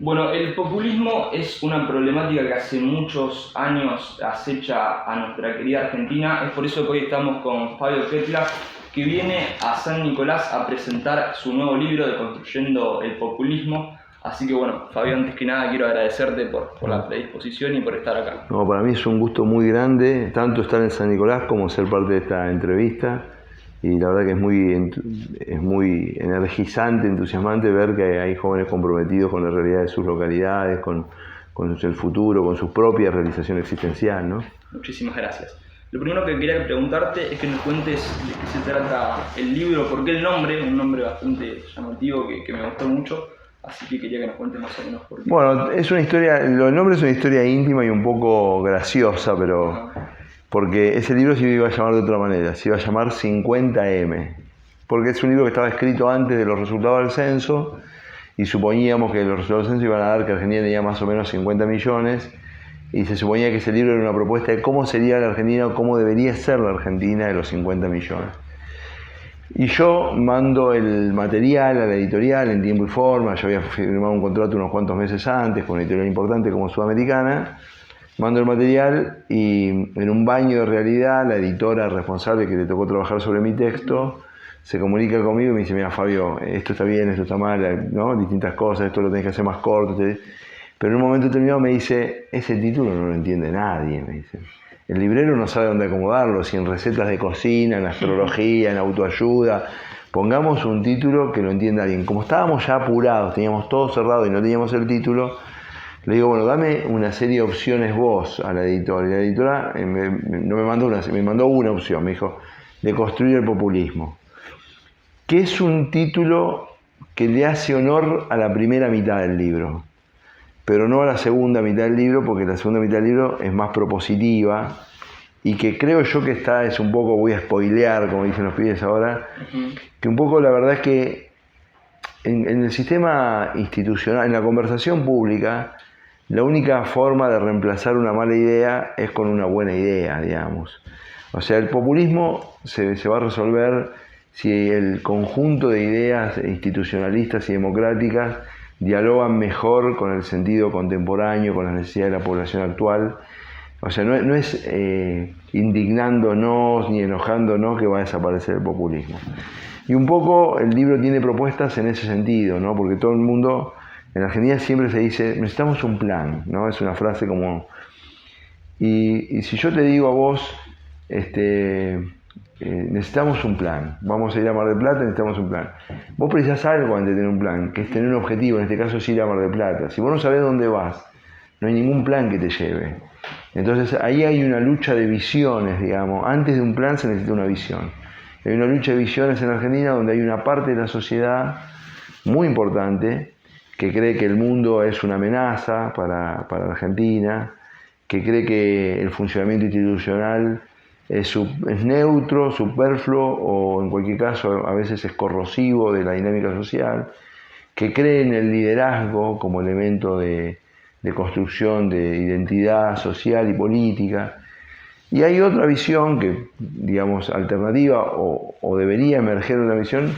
Bueno, el populismo es una problemática que hace muchos años acecha a nuestra querida Argentina. Es por eso que hoy estamos con Fabio Ketla, que viene a San Nicolás a presentar su nuevo libro de Construyendo el Populismo. Así que bueno, Fabio, antes que nada quiero agradecerte por la predisposición y por estar acá. No, para mí es un gusto muy grande, tanto estar en San Nicolás como ser parte de esta entrevista. Y la verdad que es muy energizante, entusiasmante ver que hay jóvenes comprometidos con la realidad de sus localidades, con el futuro, con su propia realización existencial, ¿no? Muchísimas gracias. Lo primero que quería preguntarte es que nos cuentes de qué se trata el libro, por qué el nombre, un nombre bastante llamativo que me gustó mucho, así que quería que nos cuentes más o menos por qué. Bueno, es una historia, el nombre es una historia íntima y un poco graciosa, pero porque ese libro se iba a llamar de otra manera, se iba a llamar 50M, porque es un libro que estaba escrito antes de los resultados del censo y suponíamos que los resultados del censo iban a dar que Argentina tenía más o menos 50 millones y se suponía que ese libro era una propuesta de cómo sería la Argentina o cómo debería ser la Argentina de los 50 millones. Y yo mando el material a la editorial en tiempo y forma, yo había firmado un contrato unos cuantos meses antes con una editorial importante como Sudamericana. Mando el material y en un baño de realidad la editora responsable que le tocó trabajar sobre mi texto se comunica conmigo y me dice: mira, Fabio, esto está bien, esto está mal, ¿no? Distintas cosas, esto lo tenés que hacer más corto. Pero en un momento determinado me dice: ese título no lo entiende nadie, me dice. El librero no sabe dónde acomodarlo, si en recetas de cocina, en astrología, en autoayuda. Pongamos un título que lo entienda alguien. Como estábamos ya apurados, teníamos todo cerrado y no teníamos el título, le digo: bueno, dame una serie de opciones vos a la editora. Y la editora no me mandó una, me mandó una opción. Me dijo: de construir el populismo. Que es un título que le hace honor a la primera mitad del libro, pero no a la segunda mitad del libro, porque la segunda mitad del libro es más propositiva y que creo yo que es un poco, voy a spoilear, como dicen los pibes ahora, que un poco la verdad es que en el sistema institucional, en la conversación pública, la única forma de reemplazar una mala idea es con una buena idea, digamos. O sea, el populismo se va a resolver si el conjunto de ideas institucionalistas y democráticas dialogan mejor con el sentido contemporáneo, con las necesidades de la población actual. O sea, no es indignándonos ni enojándonos que va a desaparecer el populismo. Y un poco el libro tiene propuestas en ese sentido, ¿no? Porque todo el mundo, en Argentina siempre se dice: necesitamos un plan, ¿no? Es una frase como... Y si yo te digo a vos, necesitamos un plan, vamos a ir a Mar del Plata, necesitamos un plan. Vos precisás algo antes de tener un plan, que es tener un objetivo, en este caso es ir a Mar del Plata. Si vos no sabés dónde vas, no hay ningún plan que te lleve. Entonces ahí hay una lucha de visiones, digamos. Antes de un plan se necesita una visión. Hay una lucha de visiones en Argentina donde hay una parte de la sociedad muy importante que cree que el mundo es una amenaza para la Argentina, que cree que el funcionamiento institucional es neutro, superfluo o en cualquier caso a veces es corrosivo de la dinámica social, que cree en el liderazgo como elemento de construcción de identidad social y política. Y hay otra visión que, digamos, alternativa o debería emerger una visión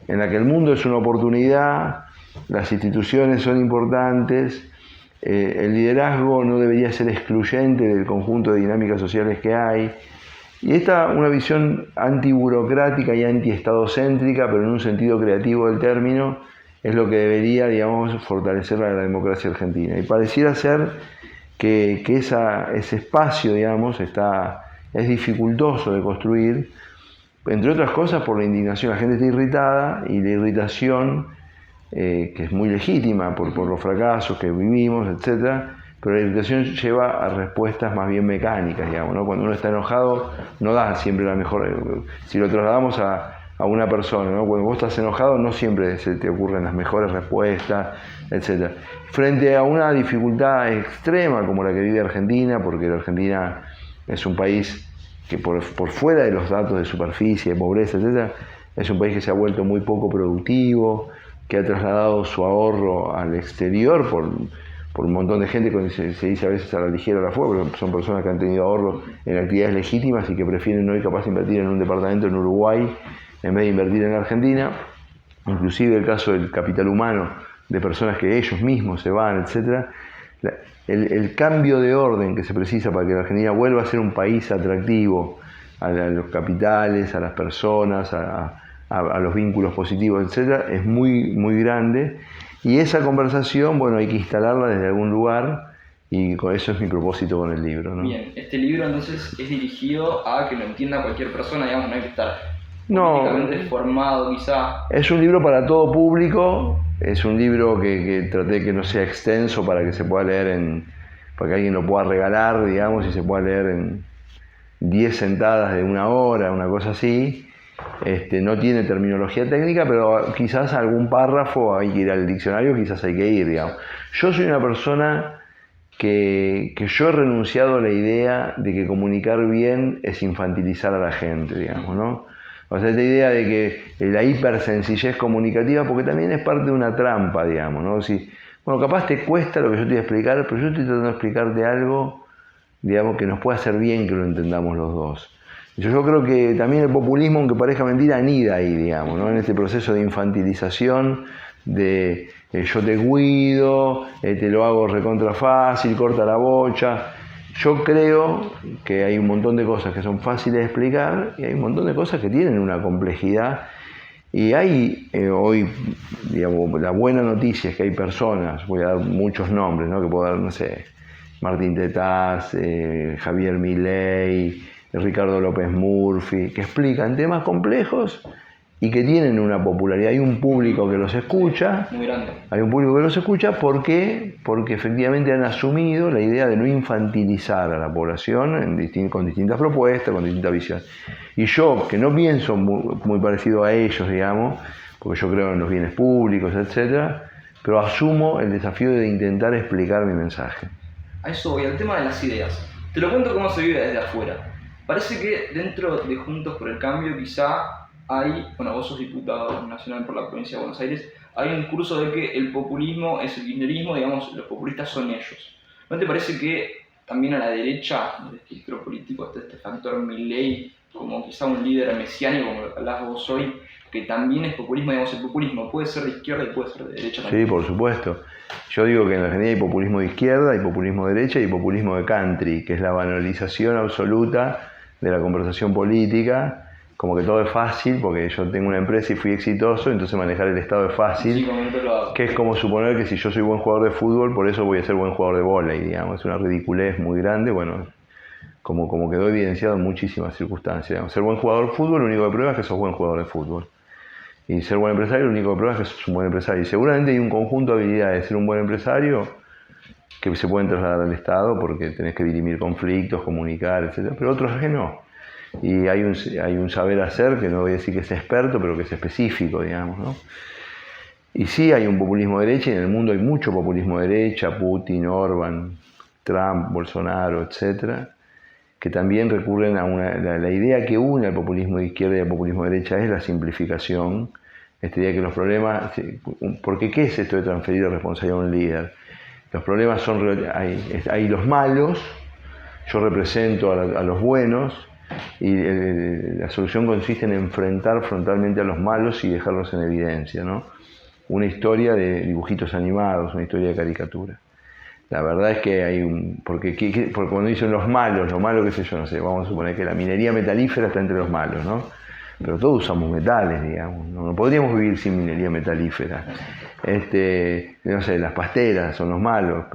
en la que el mundo es una oportunidad, las instituciones son importantes, el liderazgo no debería ser excluyente del conjunto de dinámicas sociales que hay. Y esta, una visión antiburocrática y antiestadocéntrica, pero en un sentido creativo del término, es lo que debería, digamos, fortalecer la democracia argentina. Y pareciera ser que ese espacio, digamos, es dificultoso de construir, entre otras cosas por la indignación. La gente está irritada y la irritación, que es muy legítima por los fracasos que vivimos, etc., pero la irritación lleva a respuestas más bien mecánicas, digamos, ¿no? Cuando uno está enojado no da siempre la mejor... Si lo trasladamos a una persona, ¿no? Cuando vos estás enojado no siempre se te ocurren las mejores respuestas, etc. Frente a una dificultad extrema como la que vive Argentina, porque la Argentina es un país que por fuera de los datos de superficie, de pobreza, etc., es un país que se ha vuelto muy poco productivo, que ha trasladado su ahorro al exterior por un montón de gente, que se dice a veces a la ligera la fuga, pero son personas que han tenido ahorros en actividades legítimas y que prefieren hoy capaz de invertir en un departamento en Uruguay en vez de invertir en Argentina. Inclusive el caso del capital humano de personas que ellos mismos se van, etc. El cambio de orden que se precisa para que la Argentina vuelva a ser un país atractivo a los capitales, a las personas, a los vínculos positivos, etc., es muy, muy grande. Y esa conversación, bueno, hay que instalarla desde algún lugar, y con eso es mi propósito con el libro, ¿no? Bien, este libro entonces es dirigido a que lo entienda cualquier persona, digamos, no hay que estar No, políticamente formado quizá. es un libro para todo público, es un libro que traté de que no sea extenso para que se pueda leer para que alguien lo pueda regalar, digamos, y se pueda leer en 10 sentadas de 1 hora, una cosa así. No tiene terminología técnica, pero quizás algún párrafo hay que ir al diccionario, quizás hay que ir, digamos. Yo soy una persona que yo he renunciado a la idea de que comunicar bien es infantilizar a la gente, digamos, ¿no? O sea, esta idea de que la hipersencillez comunicativa, porque también es parte de una trampa, digamos, ¿no? Bueno, capaz te cuesta lo que yo te voy a explicar, pero yo estoy tratando de explicarte algo, digamos, que nos puede hacer bien que lo entendamos los dos. Yo creo que también el populismo, aunque parezca mentira, anida ahí, digamos, ¿no? En este proceso de infantilización, de yo te cuido, te lo hago recontra fácil, corta la bocha. Yo creo que hay un montón de cosas que son fáciles de explicar y hay un montón de cosas que tienen una complejidad. Y hay hoy, digamos, la buena noticia es que hay personas, voy a dar muchos nombres, ¿no? Que puedo dar, no sé, Martín Tetaz, Javier Milei, Ricardo López Murphy, que explican temas complejos y que tienen una popularidad. Hay un público que los escucha. Muy grande. Hay un público que los escucha. ¿Por qué? Porque efectivamente han asumido la idea de no infantilizar a la población con distintas propuestas, con distintas visiones. Y yo, que no pienso muy parecido a ellos, digamos, porque yo creo en los bienes públicos, etc., pero asumo el desafío de intentar explicar mi mensaje. A eso voy, al tema de las ideas. Te lo cuento cómo se vive desde afuera. Parece que dentro de Juntos por el Cambio quizá hay, bueno, vos sos diputado nacional por la provincia de Buenos Aires, hay un discurso de que el populismo es el kirchnerismo, digamos, los populistas son ellos. ¿No te parece que también a la derecha del espectro político está este factor Milei como quizá un líder mesiánico, como lo que hablabas vos hoy, que también es populismo? Digamos, el populismo puede ser de izquierda y puede ser de derecha también. Sí, por supuesto. Yo digo que en la Argentina hay populismo de izquierda, hay populismo de derecha y hay populismo de country, que es la banalización absoluta de la conversación política, como que todo es fácil, porque yo tengo una empresa y fui exitoso, entonces manejar el Estado es fácil, Sí, que es como suponer que si yo soy buen jugador de fútbol, por eso voy a ser buen jugador de vóley, digamos, es una ridiculez muy grande, bueno, como quedó evidenciado en muchísimas circunstancias. Digamos. Ser buen jugador de fútbol, lo único que prueba es que sos buen jugador de fútbol. Y ser buen empresario, lo único que prueba es que sos un buen empresario. Y seguramente hay un conjunto de habilidades de ser un buen empresario que se pueden trasladar al Estado porque tenés que dirimir conflictos, comunicar, etc. Pero otros es que no. Y hay un saber hacer que no voy a decir que es experto, pero que es específico, digamos, ¿no? Y sí hay un populismo de derecha, y en el mundo hay mucho populismo de derecha, Putin, Orban, Trump, Bolsonaro, etc., que también recurren a la idea que une al populismo de izquierda y al populismo de derecha es la simplificación. Esta idea que los problemas, porque ¿qué es esto de transferir la responsabilidad a un líder? Los problemas son, hay los malos, yo represento a los buenos, y la solución consiste en enfrentar frontalmente a los malos y dejarlos en evidencia, ¿no? Una historia de dibujitos animados, una historia de caricatura. La verdad es que hay porque cuando dicen los malos, lo malo, qué sé yo, no sé, vamos a suponer que la minería metalífera está entre los malos, ¿no? Pero todos usamos metales, digamos, no podríamos vivir sin minería metalífera. No sé, las pasteras son los malos,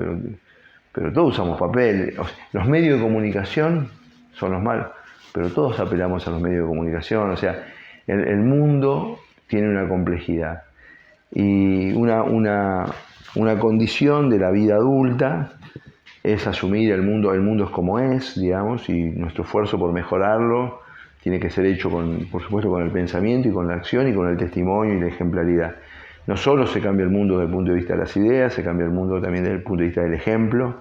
pero todos usamos papel. O sea, los medios de comunicación son los malos, pero todos apelamos a los medios de comunicación. O sea, el mundo tiene una complejidad y una condición de la vida adulta es asumir el mundo es como es, digamos, y nuestro esfuerzo por mejorarlo tiene que ser hecho, por supuesto, con el pensamiento y con la acción y con el testimonio y la ejemplaridad. No solo se cambia el mundo desde el punto de vista de las ideas, se cambia el mundo también desde el punto de vista del ejemplo.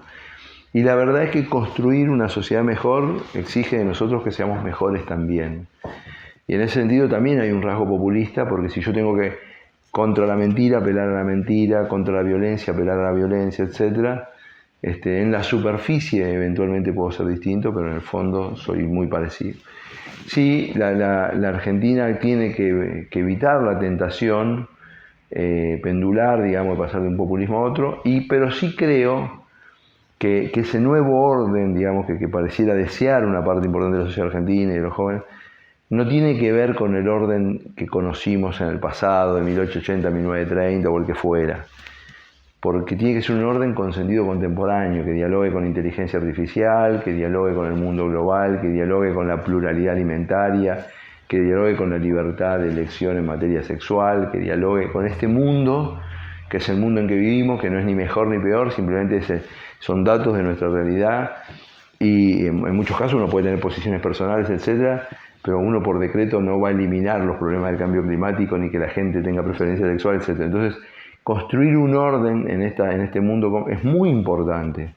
Y la verdad es que construir una sociedad mejor exige de nosotros que seamos mejores también. Y en ese sentido también hay un rasgo populista, porque si yo tengo que contra la mentira apelar a la mentira, contra la violencia apelar a la violencia, etc., en la superficie eventualmente puedo ser distinto, pero en el fondo soy muy parecido. Sí, la Argentina tiene que evitar la tentación pendular, digamos, de pasar de un populismo a otro, pero sí creo que ese nuevo orden, digamos, que pareciera desear una parte importante de la sociedad argentina y de los jóvenes, no tiene que ver con el orden que conocimos en el pasado, de 1880 a 1930 o el que fuera, porque tiene que ser un orden con sentido contemporáneo, que dialogue con la inteligencia artificial, que dialogue con el mundo global, que dialogue con la pluralidad alimentaria, que dialogue con la libertad de elección en materia sexual, que dialogue con este mundo, que es el mundo en que vivimos, que no es ni mejor ni peor, simplemente son datos de nuestra realidad, y en muchos casos uno puede tener posiciones personales, etcétera, pero uno por decreto no va a eliminar los problemas del cambio climático, ni que la gente tenga preferencia sexual, etcétera. Entonces, construir un orden en este mundo es muy importante.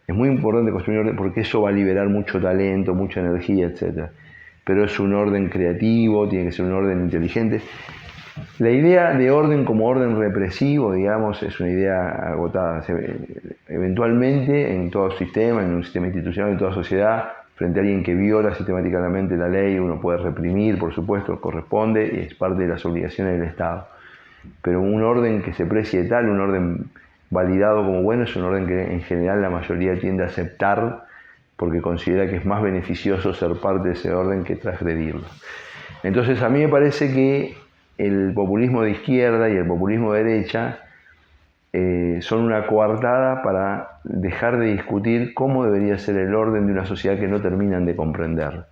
Es muy importante construir un orden porque eso va a liberar mucho talento, mucha energía, etc. Pero es un orden creativo, tiene que ser un orden inteligente. La idea de orden como orden represivo, digamos, es una idea agotada. Eventualmente, en todo sistema, en un sistema institucional, en toda sociedad, frente a alguien que viola sistemáticamente la ley, uno puede reprimir, por supuesto, corresponde y es parte de las obligaciones del Estado. Pero un orden que se precie tal, un orden validado como bueno, es un orden que en general la mayoría tiende a aceptar porque considera que es más beneficioso ser parte de ese orden que transgredirlo. Entonces a mí me parece que el populismo de izquierda y el populismo de derecha son una coartada para dejar de discutir cómo debería ser el orden de una sociedad que no terminan de comprender.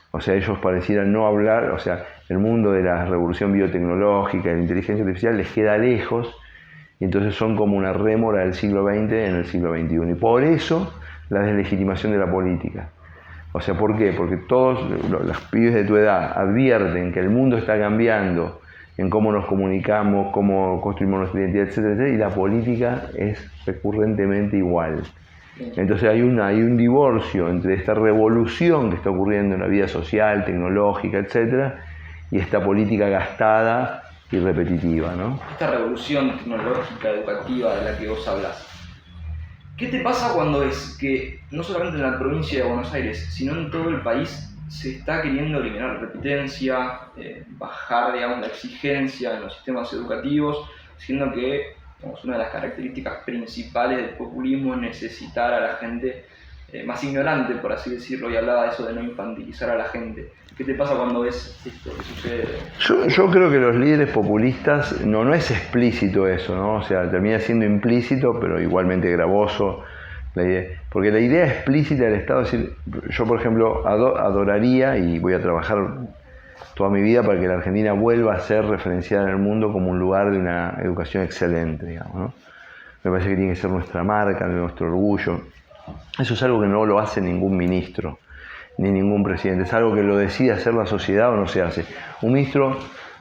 O sea, ellos parecieran no hablar, o sea, el mundo de la revolución biotecnológica, de la inteligencia artificial les queda lejos y entonces son como una rémora del siglo XX en el siglo XXI. Y por eso la deslegitimación de la política. O sea, ¿por qué? Porque todos los pibes de tu edad advierten que el mundo está cambiando en cómo nos comunicamos, cómo construimos nuestra identidad, etcétera, etcétera, y la política es recurrentemente igual. Entonces hay un divorcio entre esta revolución que está ocurriendo en la vida social, tecnológica, etcétera, y esta política gastada y repetitiva, ¿no? Esta revolución tecnológica, educativa de la que vos hablas, ¿qué te pasa cuando ves que no solamente en la provincia de Buenos Aires, sino en todo el país se está queriendo eliminar la repitencia, bajar, digamos, la exigencia en los sistemas educativos, siendo que una de las características principales del populismo es necesitar a la gente más ignorante, por así decirlo, y hablaba de eso de no infantilizar a la gente? ¿Qué te pasa cuando ves esto que sucede? Yo creo que los líderes populistas, no es explícito eso, ¿no? O sea, termina siendo implícito, pero igualmente gravoso. Porque la idea explícita del Estado es decir, yo por ejemplo adoraría y voy a trabajar toda mi vida para que la Argentina vuelva a ser referenciada en el mundo como un lugar de una educación excelente, digamos, ¿no? Me parece que tiene que ser nuestra marca, nuestro orgullo. Eso es algo que no lo hace ningún ministro, ni ningún presidente. Es algo que lo decide hacer la sociedad o no se hace. Un ministro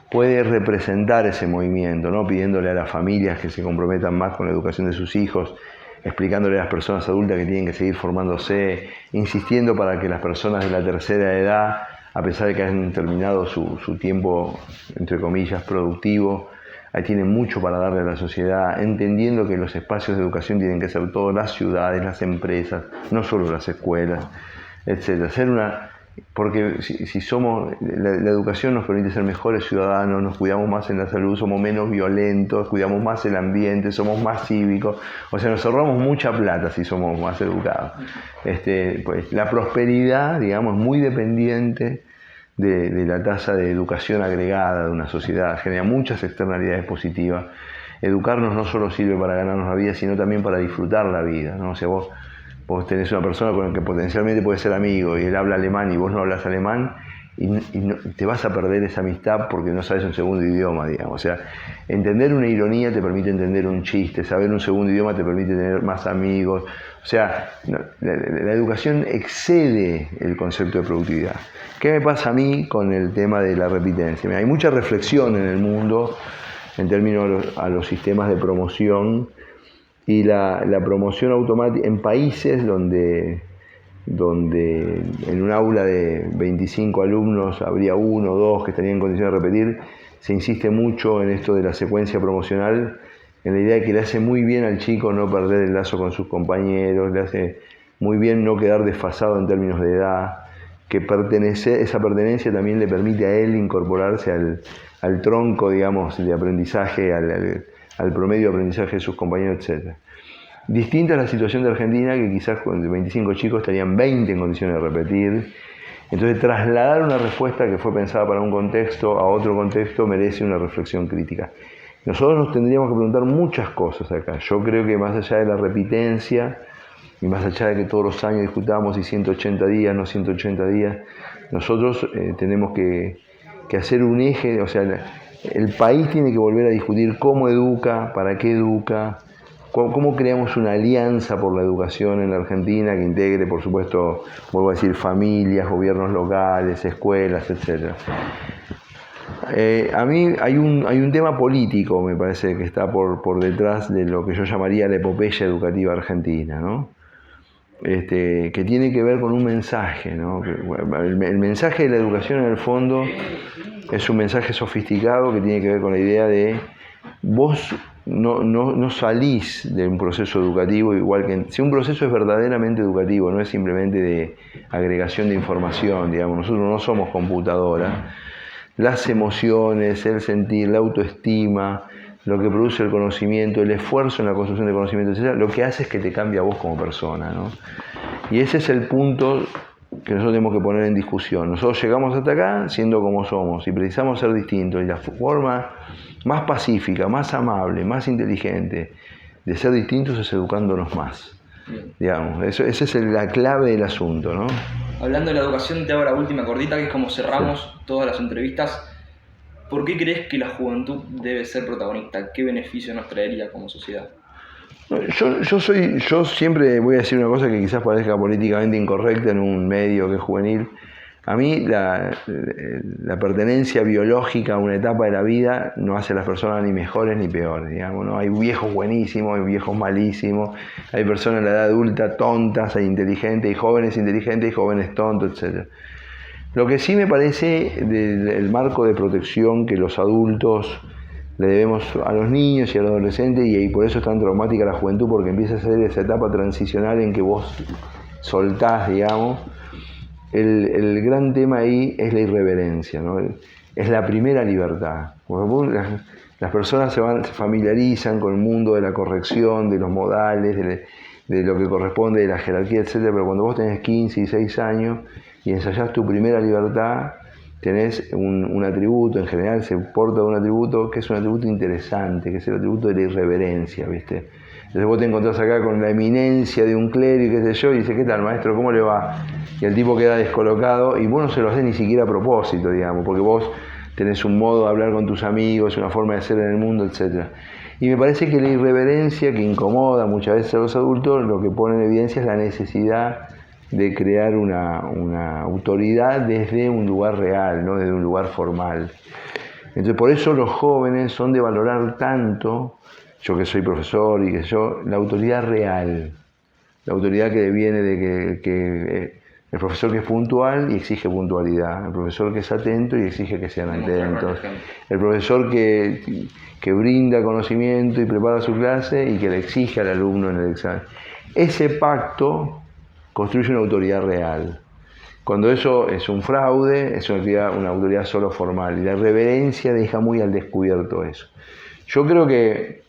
puede representar ese movimiento, ¿no? Pidiéndole a las familias que se comprometan más con la educación de sus hijos, explicándole a las personas adultas que tienen que seguir formándose, insistiendo para que las personas de la tercera edad, a pesar de que han terminado su tiempo, entre comillas, productivo, ahí tienen mucho para darle a la sociedad, entendiendo que los espacios de educación tienen que ser todas las ciudades, las empresas, no solo las escuelas, etc. Porque si somos, la educación nos permite ser mejores ciudadanos, nos cuidamos más en la salud, somos menos violentos, cuidamos más el ambiente, somos más cívicos, o sea, nos ahorramos mucha plata si somos más educados. Pues, la prosperidad, digamos, es muy dependiente de la tasa de educación agregada de una sociedad, genera muchas externalidades positivas. Educarnos no solo sirve para ganarnos la vida, sino también para disfrutar la vida, ¿no? O sea, vos tenés una persona con la que potencialmente puedes ser amigo y él habla alemán y vos no hablas alemán y te vas a perder esa amistad porque no sabes un segundo idioma, digamos. O sea, entender una ironía te permite entender un chiste, saber un segundo idioma te permite tener más amigos. O sea, la educación excede el concepto de productividad. ¿Qué me pasa a mí con el tema de la repitencia? Hay mucha reflexión en el mundo en términos a los sistemas de promoción. Y la promoción automática en países donde en un aula de 25 alumnos habría 1 o 2 que estarían en condiciones de repetir, se insiste mucho en esto de la secuencia promocional, en la idea de que le hace muy bien al chico no perder el lazo con sus compañeros, le hace muy bien no quedar desfasado en términos de edad, que esa pertenencia también le permite a él incorporarse al tronco, digamos, de aprendizaje, al promedio de aprendizaje de sus compañeros, etc. Distinta es la situación de Argentina, que quizás con 25 chicos estarían 20 en condiciones de repetir. Entonces, trasladar una respuesta que fue pensada para un contexto a otro contexto merece una reflexión crítica. Nosotros nos tendríamos que preguntar muchas cosas acá. Yo creo que más allá de la repitencia, y más allá de que todos los años discutamos si 180 días, no 180 días, nosotros tenemos que hacer un eje, o sea, el país tiene que volver a discutir cómo educa, para qué educa, cómo creamos una alianza por la educación en la Argentina que integre, por supuesto, vuelvo a decir, familias, gobiernos locales, escuelas, etc. A mí hay un tema político, me parece, que está por detrás de lo que yo llamaría la epopeya educativa argentina, ¿no? Que tiene que ver con un mensaje, ¿no? El mensaje de la educación, en el fondo, es un mensaje sofisticado que tiene que ver con la idea de vos no salís de un proceso educativo igual que... Si un proceso es verdaderamente educativo, no es simplemente de agregación de información, digamos, nosotros no somos computadora, las emociones, el sentir, la autoestima, lo que produce el conocimiento, el esfuerzo en la construcción de conocimiento, etc., lo que hace es que te cambie a vos como persona, ¿no? Y ese es el punto que nosotros tenemos que poner en discusión. Nosotros llegamos hasta acá siendo como somos y precisamos ser distintos. Y la forma más pacífica, más amable, más inteligente de ser distintos es educándonos más. Digamos, esa es la clave del asunto, ¿no? Hablando de la educación, te hago la última cortita, que es como cerramos todas las entrevistas. ¿Por qué crees que la juventud debe ser protagonista? ¿Qué beneficio nos traería como sociedad? Yo siempre voy a decir una cosa que quizás parezca políticamente incorrecta en un medio que es juvenil. A mí la pertenencia biológica a una etapa de la vida no hace a las personas ni mejores ni peores, digamos, ¿no? Hay viejos buenísimos, hay viejos malísimos, hay personas en la edad adulta tontas, hay inteligentes, hay jóvenes inteligentes, hay jóvenes tontos, etc. Lo que sí me parece del marco de protección que los adultos le debemos a los niños y a los adolescentes, y por eso es tan traumática la juventud, porque empieza a ser esa etapa transicional en que vos soltás, digamos. El gran tema ahí es la irreverencia, ¿no? Es la primera libertad. Las personas se familiarizan con el mundo de la corrección, de los modales, de lo que corresponde, de la jerarquía, etc. Pero cuando vos tenés 15 y 6 años y ensayás tu primera libertad, tenés un atributo, en general se porta un atributo que es un atributo interesante, que es el atributo de la irreverencia, ¿viste? Entonces vos te encontrás acá con la eminencia de un clérigo, qué sé yo, y dices, ¿qué tal, maestro? ¿Cómo le va? Y el tipo queda descolocado, y vos no se lo haces ni siquiera a propósito, digamos, porque vos tenés un modo de hablar con tus amigos, una forma de ser en el mundo, etc. Y me parece que la irreverencia, que incomoda muchas veces a los adultos, lo que pone en evidencia es la necesidad de crear una autoridad desde un lugar real, no desde un lugar formal. Entonces, por eso los jóvenes son de valorar tanto, yo que soy profesor y que yo, la autoridad real, la autoridad que viene de que el profesor que es puntual y exige puntualidad, el profesor que es atento y exige que sean atentos, el profesor que brinda conocimiento y prepara su clase y que le exige al alumno en el examen. Ese pacto construye una autoridad real. Cuando eso es un fraude, es una autoridad solo formal, y la reverencia deja muy al descubierto eso. Yo creo que,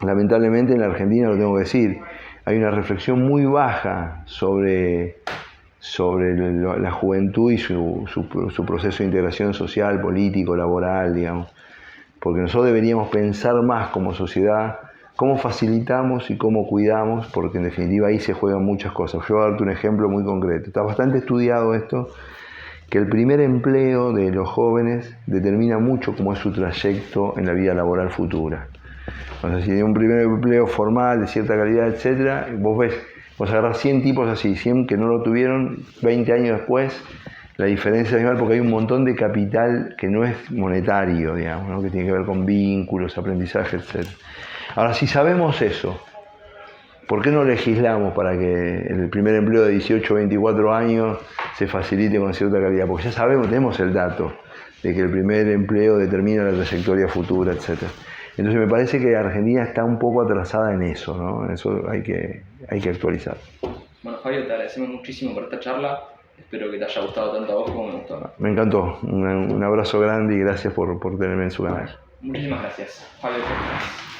lamentablemente, en la Argentina, lo tengo que decir, hay una reflexión muy baja sobre la juventud y su proceso de integración social, político, laboral, digamos. Porque nosotros deberíamos pensar más como sociedad cómo facilitamos y cómo cuidamos, porque en definitiva ahí se juegan muchas cosas. Yo voy a darte un ejemplo muy concreto. Está bastante estudiado esto, que el primer empleo de los jóvenes determina mucho cómo es su trayecto en la vida laboral futura. O sea, si tiene un primer empleo formal, de cierta calidad, etc., vos agarrás 100 tipos así, 100 que no lo tuvieron, 20 años después, la diferencia es igual porque hay un montón de capital que no es monetario, digamos, ¿no? Que tiene que ver con vínculos, aprendizaje, etc. Ahora, si sabemos eso, ¿por qué no legislamos para que el primer empleo de 18 o 24 años se facilite con cierta calidad? Porque ya sabemos, tenemos el dato de que el primer empleo determina la trayectoria futura, etc. Entonces me parece que Argentina está un poco atrasada en eso, ¿no? Eso hay que actualizar. Bueno, Fabio, te agradecemos muchísimo por esta charla. Espero que te haya gustado tanto a vos como me gustó a mí. Me encantó. Un abrazo grande y gracias por tenerme en su canal. Muchísimas gracias. Fabio Ketlas.